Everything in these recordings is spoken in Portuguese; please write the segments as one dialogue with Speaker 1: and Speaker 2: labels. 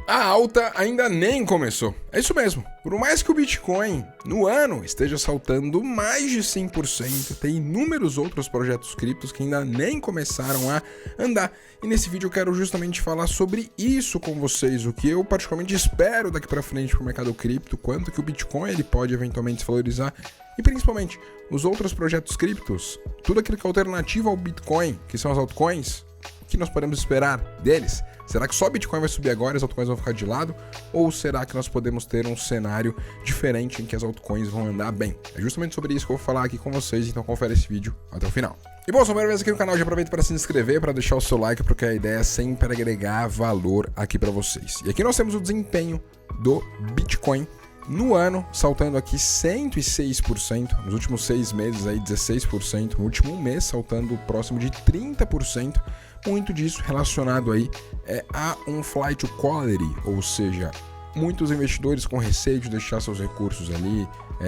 Speaker 1: A alta ainda nem começou. É isso mesmo. Por mais que o Bitcoin no ano esteja saltando mais de 100%, tem inúmeros outros projetos criptos que ainda nem começaram a andar. E nesse vídeo eu quero justamente falar sobre isso com vocês, o que eu particularmente espero daqui para frente para o mercado cripto, quanto que o Bitcoin ele pode eventualmente se valorizar e principalmente os outros projetos criptos, tudo aquilo que é alternativo ao Bitcoin, que são as altcoins, o que nós podemos esperar deles? Será que só o Bitcoin vai subir agora e as altcoins vão ficar de lado? Ou será que nós podemos ter um cenário diferente em que as altcoins vão andar bem? É justamente sobre isso que eu vou falar aqui com vocês, então confere esse vídeo até o final. E bom, se é a primeira vez aqui no canal, já aproveita para se inscrever, para deixar o seu like, porque a ideia é sempre agregar valor aqui para vocês. E aqui nós temos o desempenho do Bitcoin no ano, saltando aqui 106%, nos últimos 6 meses aí 16%, no último mês saltando próximo de 30%, muito disso relacionado aí a um flight to quality, ou seja, muitos investidores com receio de deixar seus recursos ali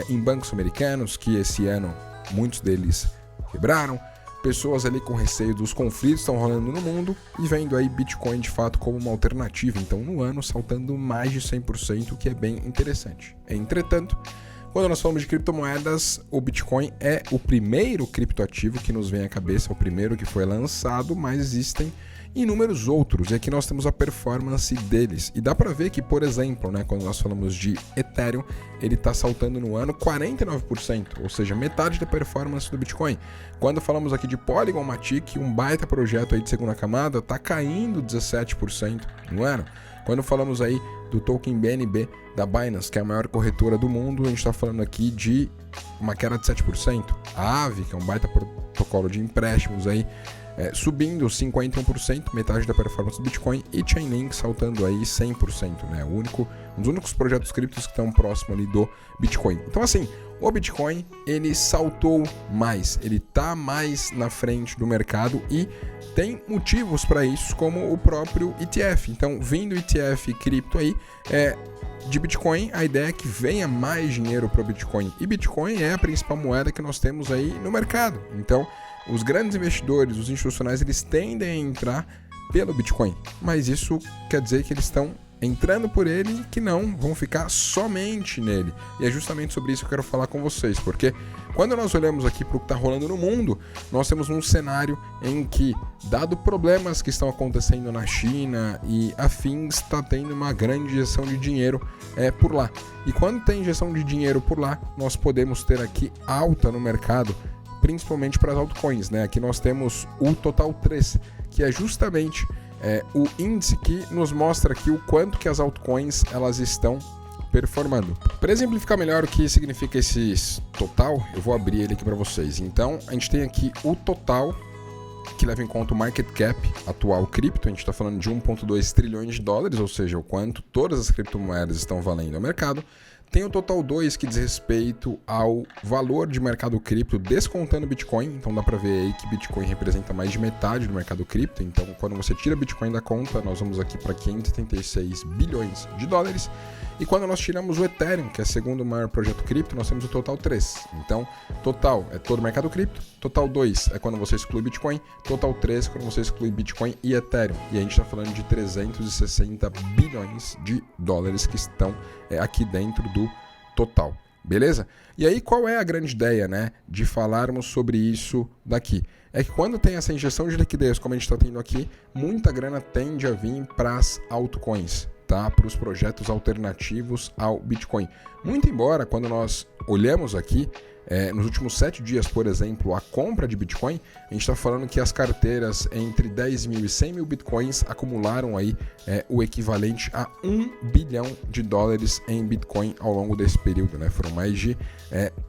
Speaker 1: em bancos americanos, que esse ano muitos deles quebraram, pessoas ali com receio dos conflitos que estão rolando no mundo e vendo aí Bitcoin de fato como uma alternativa, então no ano saltando mais de 100%, o que é bem interessante. Entretanto, quando nós falamos de criptomoedas, o Bitcoin é o primeiro criptoativo que nos vem à cabeça, é o primeiro que foi lançado, mas existem inúmeros outros, e aqui nós temos a performance deles. E dá para ver que, por exemplo, quando nós falamos de Ethereum, ele está saltando no ano 49%, ou seja, metade da performance do Bitcoin. Quando falamos aqui de Polygon Matic, um baita projeto aí de segunda camada, está caindo 17% no ano. Quando falamos aí do token BNB da Binance, que é a maior corretora do mundo, a gente está falando aqui de uma queda de 7%. A Aave, que é um baita protocolo de empréstimos aí, subindo 51%, metade da performance do Bitcoin, e Chainlink saltando aí 100%, um dos únicos projetos criptos que estão próximo ali do Bitcoin. Então assim, o Bitcoin ele saltou mais, ele está mais na frente do mercado e tem motivos para isso, como o próprio ETF. Então, vindo o ETF cripto aí, de Bitcoin, a ideia é que venha mais dinheiro para o Bitcoin. E Bitcoin é a principal moeda que nós temos aí no mercado. Então, os grandes investidores, os institucionais, eles tendem a entrar pelo Bitcoin. Mas isso quer dizer que eles estão entrando por ele, que não vão ficar somente nele. E é justamente sobre isso que eu quero falar com vocês, porque quando nós olhamos aqui para o que está rolando no mundo, nós temos um cenário em que, dado problemas que estão acontecendo na China e afins, está tendo uma grande injeção de dinheiro por lá. E quando tem injeção de dinheiro por lá, nós podemos ter aqui alta no mercado, principalmente para as altcoins. Aqui nós temos o Total 3, que é justamente o índice que nos mostra aqui o quanto que as altcoins elas estão performando. Para exemplificar melhor o que significa esse total, eu vou abrir ele aqui para vocês. Então, a gente tem aqui o total, que leva em conta o market cap atual cripto, a gente está falando de 1,2 trilhões de dólares, ou seja, o quanto todas as criptomoedas estão valendo ao mercado. Tem o total 2, que diz respeito ao valor de mercado cripto descontando Bitcoin. Então dá para ver aí que Bitcoin representa mais de metade do mercado cripto. Então quando você tira Bitcoin da conta, nós vamos aqui para 576 bilhões de dólares. E quando nós tiramos o Ethereum, que é o segundo maior projeto cripto, nós temos o total 3. Então, total é todo o mercado cripto, total 2 é quando você exclui Bitcoin, total 3 é quando você exclui Bitcoin e Ethereum. E a gente está falando de 360 bilhões de dólares que estão aqui dentro do total. Beleza? E aí qual é a grande ideia, de falarmos sobre isso daqui? É que quando tem essa injeção de liquidez, como a gente está tendo aqui, muita grana tende a vir para as altcoins, para os projetos alternativos ao Bitcoin. Muito embora, quando nós olhamos aqui, nos últimos 7 dias, por exemplo, a compra de Bitcoin, a gente está falando que as carteiras entre 10 mil e 100 mil Bitcoins acumularam aí o equivalente a 1 bilhão de dólares em Bitcoin ao longo desse período. Foram mais de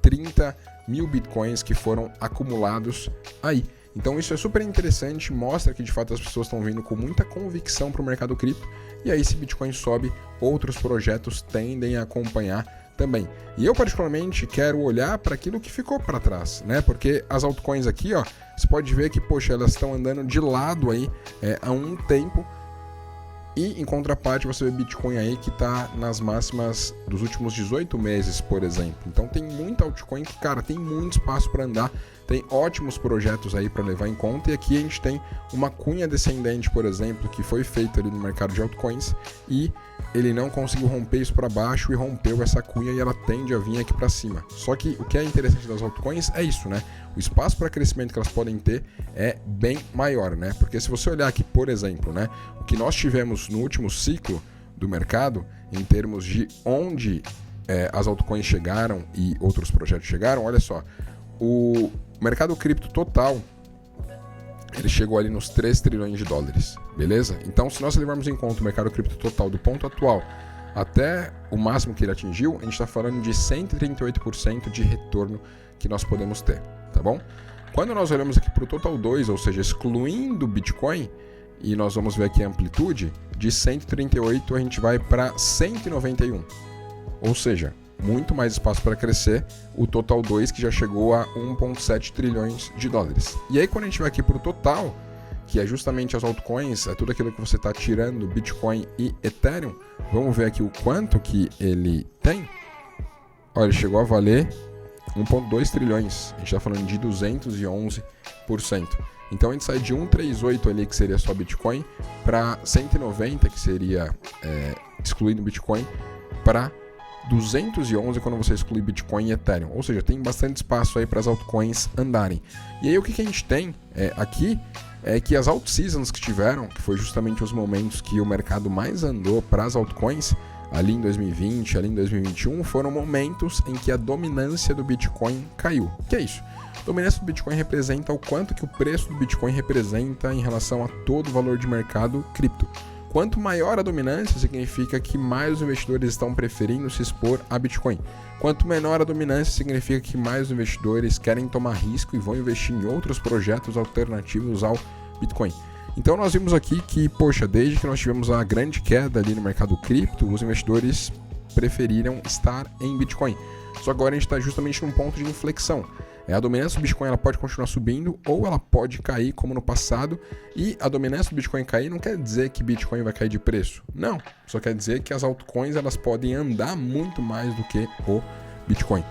Speaker 1: 30 mil Bitcoins que foram acumulados aí. Então isso é super interessante, mostra que de fato as pessoas estão vindo com muita convicção para o mercado cripto, e aí se Bitcoin sobe, outros projetos tendem a acompanhar também. E eu particularmente quero olhar para aquilo que ficou para trás, porque as altcoins aqui, você pode ver que, elas estão andando de lado aí há um tempo, e em contraparte você vê Bitcoin aí que está nas máximas dos últimos 18 meses, por exemplo. Então tem muita altcoin que, tem muito espaço para andar, tem ótimos projetos aí para levar em conta, e aqui a gente tem uma cunha descendente, por exemplo, que foi feita ali no mercado de altcoins, e ele não conseguiu romper isso para baixo e rompeu essa cunha e ela tende a vir aqui para cima. Só que o que é interessante das altcoins é isso, né? O espaço para crescimento que elas podem ter é bem maior, né? Porque se você olhar aqui, por exemplo, né, o que nós tivemos no último ciclo do mercado, em termos de onde as altcoins chegaram e outros projetos chegaram, olha só, o mercado cripto total, ele chegou ali nos 3 trilhões de dólares, beleza? Então, se nós levarmos em conta o mercado cripto total do ponto atual até o máximo que ele atingiu, a gente está falando de 138% de retorno que nós podemos ter, tá bom? Quando nós olhamos aqui para o Total 2, ou seja, excluindo o Bitcoin, e nós vamos ver aqui a amplitude, de 138 a gente vai para 191, ou seja, muito mais espaço para crescer, o Total 2 que já chegou a 1,7 trilhões de dólares. E aí quando a gente vai aqui para o total, que é justamente as altcoins, é tudo aquilo que você está tirando, Bitcoin e Ethereum, vamos ver aqui o quanto que ele tem. Olha, ele chegou a valer 1,2 trilhões, a gente está falando de 211%. Então a gente sai de 138 ali, que seria só Bitcoin, para 190, que seria excluindo Bitcoin, para 211 quando você exclui Bitcoin e Ethereum. Ou seja, tem bastante espaço aí para as altcoins andarem. E aí o que a gente tem aqui é que as alt-seasons que tiveram, que foi justamente os momentos que o mercado mais andou para as altcoins, ali em 2020, ali em 2021, foram momentos em que a dominância do Bitcoin caiu. O que é isso? A dominância do Bitcoin representa o quanto que o preço do Bitcoin representa em relação a todo o valor de mercado cripto. Quanto maior a dominância, significa que mais os investidores estão preferindo se expor a Bitcoin. Quanto menor a dominância, significa que mais os investidores querem tomar risco e vão investir em outros projetos alternativos ao Bitcoin. Então nós vimos aqui que, poxa, desde que nós tivemos a grande queda ali no mercado cripto, os investidores preferiram estar em Bitcoin. Só agora a gente está justamente num ponto de inflexão. A dominância do Bitcoin ela pode continuar subindo ou ela pode cair como no passado, e a dominância do Bitcoin cair não quer dizer que Bitcoin vai cair de preço, não, só quer dizer que as altcoins elas podem andar muito mais do que o Bitcoin.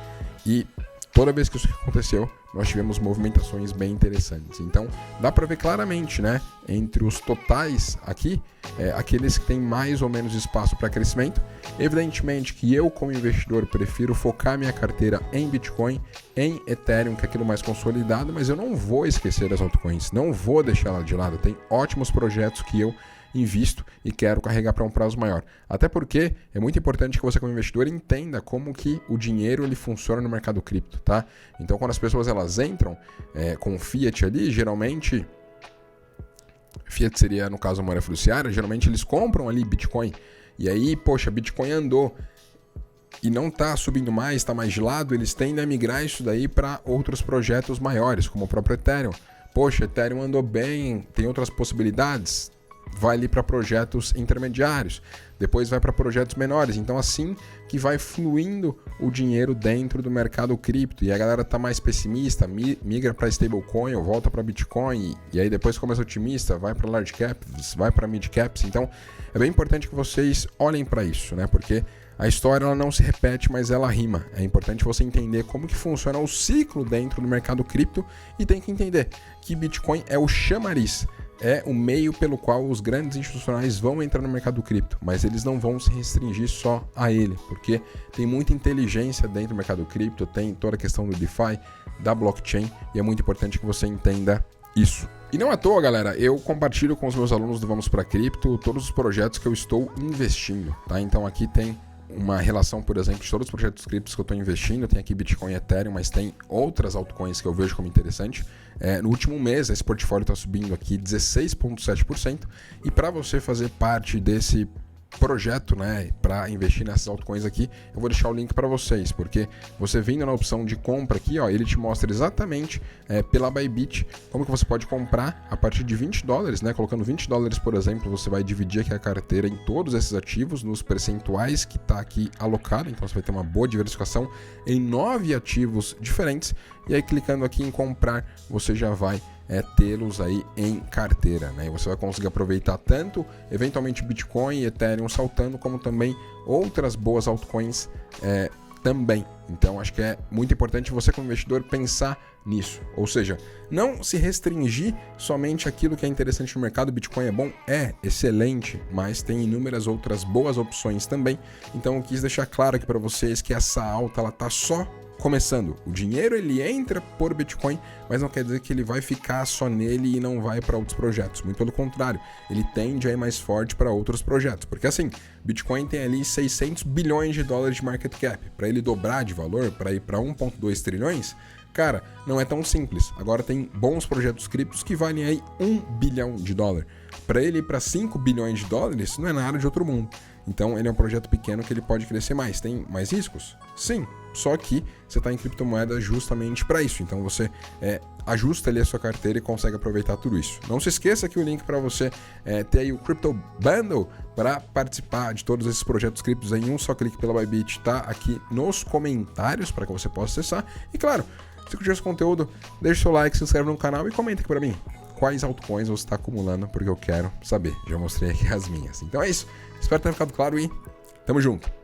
Speaker 1: E toda vez que isso aconteceu, nós tivemos movimentações bem interessantes. Então, dá para ver claramente, né, entre os totais aqui, aqueles que têm mais ou menos espaço para crescimento. Evidentemente que eu, como investidor, prefiro focar minha carteira em Bitcoin, em Ethereum, que é aquilo mais consolidado, mas eu não vou esquecer das altcoins, não vou deixar ela de lado. Tem ótimos projetos que eu invisto e quero carregar para um prazo maior. Até porque é muito importante que você, como investidor, entenda como que o dinheiro ele funciona no mercado cripto, tá? Então, quando as pessoas elas entram com Fiat ali, geralmente Fiat seria, no caso, a moeda fiduciária, geralmente eles compram ali Bitcoin. E aí, poxa, Bitcoin andou e não está subindo mais, está mais de lado, eles tendem a migrar isso daí para outros projetos maiores, como o próprio Ethereum. Poxa, Ethereum andou bem, tem outras possibilidades, vai ali para projetos intermediários, depois vai para projetos menores. Então assim que vai fluindo o dinheiro dentro do mercado cripto, e a galera tá mais pessimista, migra para stablecoin ou volta para Bitcoin, e aí depois começa otimista, vai para large caps, vai para mid caps. Então é bem importante que vocês olhem para isso, né? Porque a história ela não se repete, mas ela rima. É importante você entender como que funciona o ciclo dentro do mercado cripto, e tem que entender que Bitcoin é o chamariz, é o meio pelo qual os grandes institucionais vão entrar no mercado cripto, mas eles não vão se restringir só a ele, porque tem muita inteligência dentro do mercado cripto, tem toda a questão do DeFi, da blockchain, e é muito importante que você entenda isso. E não à toa, galera, eu compartilho com os meus alunos do Vamos Pra Cripto todos os projetos que eu estou investindo, tá? Então aqui tem uma relação, por exemplo, de todos os projetos criptos que eu estou investindo. Tem aqui Bitcoin e Ethereum, mas tem outras altcoins que eu vejo como interessante. No último mês, esse portfólio está subindo aqui 16,7%. E para você fazer parte desse projeto, né, para investir nessas altcoins aqui, eu vou deixar o link para vocês, porque você vindo na opção de compra aqui, ó, ele te mostra exatamente pela Bybit como que você pode comprar a partir de $20, né, colocando $20, por exemplo, você vai dividir aqui a carteira em todos esses ativos, nos percentuais que está aqui alocado, então você vai ter uma boa diversificação em 9 ativos diferentes, e aí clicando aqui em comprar, você já vai tê-los aí em carteira, né? E você vai conseguir aproveitar tanto, eventualmente, Bitcoin e Ethereum saltando, como também outras boas altcoins também. Então acho que é muito importante você como investidor pensar nisso. Ou seja, não se restringir somente àquilo que é interessante no mercado. O Bitcoin é bom? É excelente, mas tem inúmeras outras boas opções também. Então eu quis deixar claro aqui para vocês que essa alta ela tá só começando. O dinheiro ele entra por Bitcoin, mas não quer dizer que ele vai ficar só nele e não vai para outros projetos. Muito pelo contrário, ele tende a ir mais forte para outros projetos. Porque assim, Bitcoin tem ali 600 bilhões de dólares de market cap. Para ele dobrar de valor, para ir para 1,2 trilhões, cara, não é tão simples. Agora tem bons projetos criptos que valem aí 1 bilhão de dólar. Para ele ir para 5 bilhões de dólares, não é nada de outro mundo. Então ele é um projeto pequeno que ele pode crescer mais. Tem mais riscos? Sim. Só que você está em criptomoeda justamente para isso. Então você ajusta ali a sua carteira e consegue aproveitar tudo isso. Não se esqueça que o link para você ter aí o Crypto Bundle para participar de todos esses projetos criptos em um só clique pela Bybit está aqui nos comentários para que você possa acessar. E claro, se curtiu esse conteúdo, deixa o seu like, se inscreve no canal e comenta aqui para mim quais altcoins você está acumulando, porque eu quero saber. Já mostrei aqui as minhas. Então é isso. Espero ter ficado claro e tamo junto.